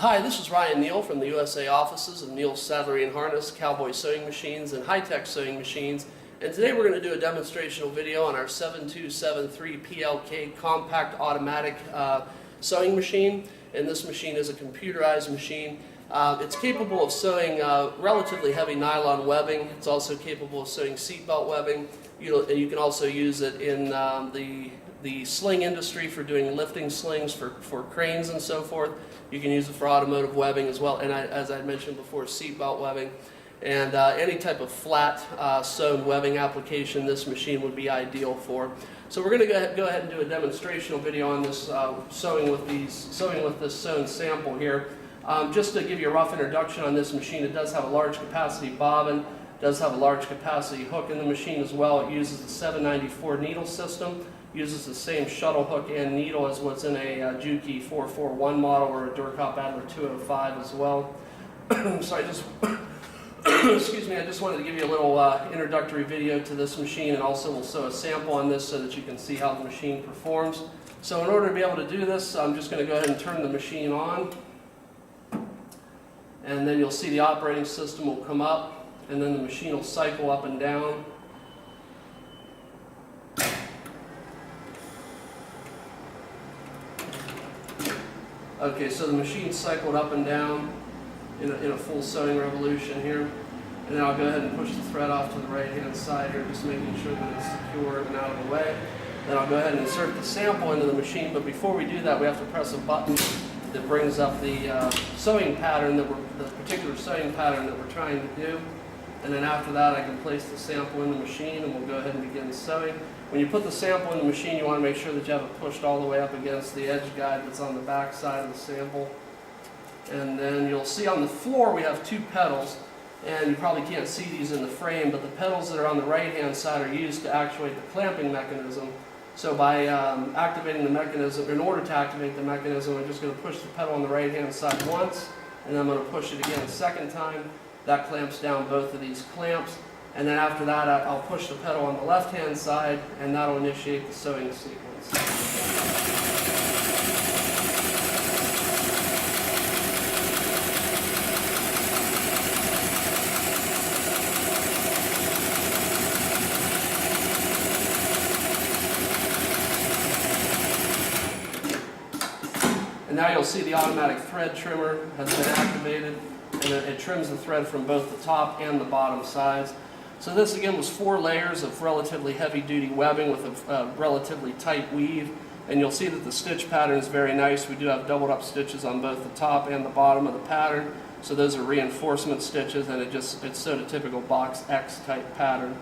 Hi, this is Ryan Neal from the USA offices of Neal's Saddlery and Harness, Cowboy Sewing Machines, and High-Tech Sewing Machines. And today we're going to do a demonstrational video on our 7273 PLK compact automatic sewing machine. And this machine is a computerized machine. It's capable of sewing relatively heavy nylon webbing. It's also capable of sewing seatbelt webbing. You can also use it in the sling industry for doing lifting slings for cranes and so forth. You can use it for automotive webbing as well, and as I mentioned before, seatbelt webbing. And any type of flat sewn webbing application this machine would be ideal for. So we're going to go ahead and do a demonstrational video on this sewing with this sewn sample here. Just to give you a rough introduction on this machine, it does have a large capacity bobbin, does have a large capacity hook in the machine as well. It uses a 794 needle system, uses the same shuttle hook and needle as what's in a Juki 441 model or a Durcop Adler 205 as well. So I just excuse me, I just wanted to give you a little introductory video to this machine, and also we'll sew a sample on this so that you can see how the machine performs. So in order to be able to do this, I'm just going to go ahead and turn the machine on, and then you'll see the operating system will come up, and then the machine will cycle up and down. Okay, so the machine cycled up and down in a full sewing revolution here. And then I'll go ahead and push the thread off to the right hand side here, just making sure that it's secure and out of the way. Then I'll go ahead and insert the sample into the machine, but before we do that, we have to press a button that brings up the sewing pattern, the particular sewing pattern that we're trying to do. And then after that, I can place the sample in the machine, and we'll go ahead and begin sewing. When you put the sample in the machine, you want to make sure that you have it pushed all the way up against the edge guide that's on the back side of the sample. And then you'll see on the floor we have two pedals, and you probably can't see these in the frame, but the pedals that are on the right hand side are used to actuate the clamping mechanism. So by activating the mechanism, in order to activate the mechanism, I'm just going to push the pedal on the right hand side once, and then I'm going to push it again a second time. That clamps down both of these clamps. And then after that, I'll push the pedal on the left-hand side, and that'll initiate the sewing sequence. And now you'll see the automatic thread trimmer has been activated, and it trims the thread from both the top and the bottom sides. So this again was 4 layers of relatively heavy duty webbing with a relatively tight weave, and you'll see that the stitch pattern is very nice. We do have doubled up stitches on both the top and the bottom of the pattern, so those are reinforcement stitches, and it's sewed a typical box X type pattern.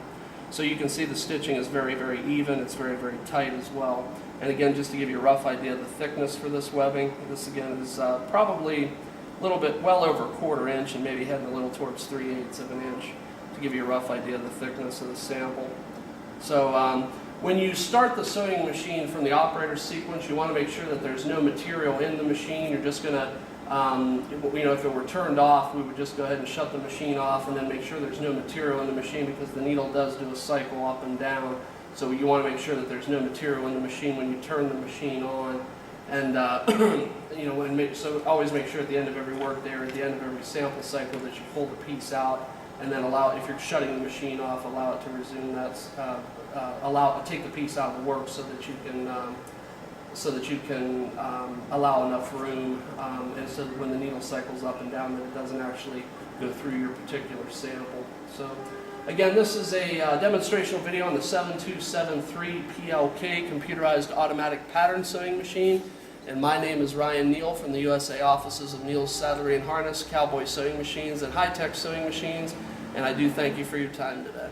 So you can see the stitching is very, very even. It's very, very tight as well. And again, just to give you a rough idea of the thickness for this webbing, this again is probably a little bit, well over 1/4 inch, and maybe heading a little towards 3/8 of an inch, to give you a rough idea of the thickness of the sample. So when you start the sewing machine from the operator sequence, you want to make sure that there's no material in the machine. You're just going to, if it were turned off, we would just go ahead and shut the machine off and then make sure there's no material in the machine, because the needle does do a cycle up and down. So you want to make sure that there's no material in the machine when you turn the machine on. And so always make sure at the end of every work day or at the end of every sample cycle that you pull the piece out, and then if you're shutting the machine off, allow it to resume that, take the piece out of the work so that you can allow enough room, and so that when the needle cycles up and down, that it doesn't actually go through your particular sample. So again, this is a demonstrational video on the 7273 PLK computerized automatic pattern sewing machine. And my name is Ryan Neal from the USA offices of Neal's Saddlery and Harness, Cowboy Sewing Machines, and High-Tech Sewing Machines. And I do thank you for your time today.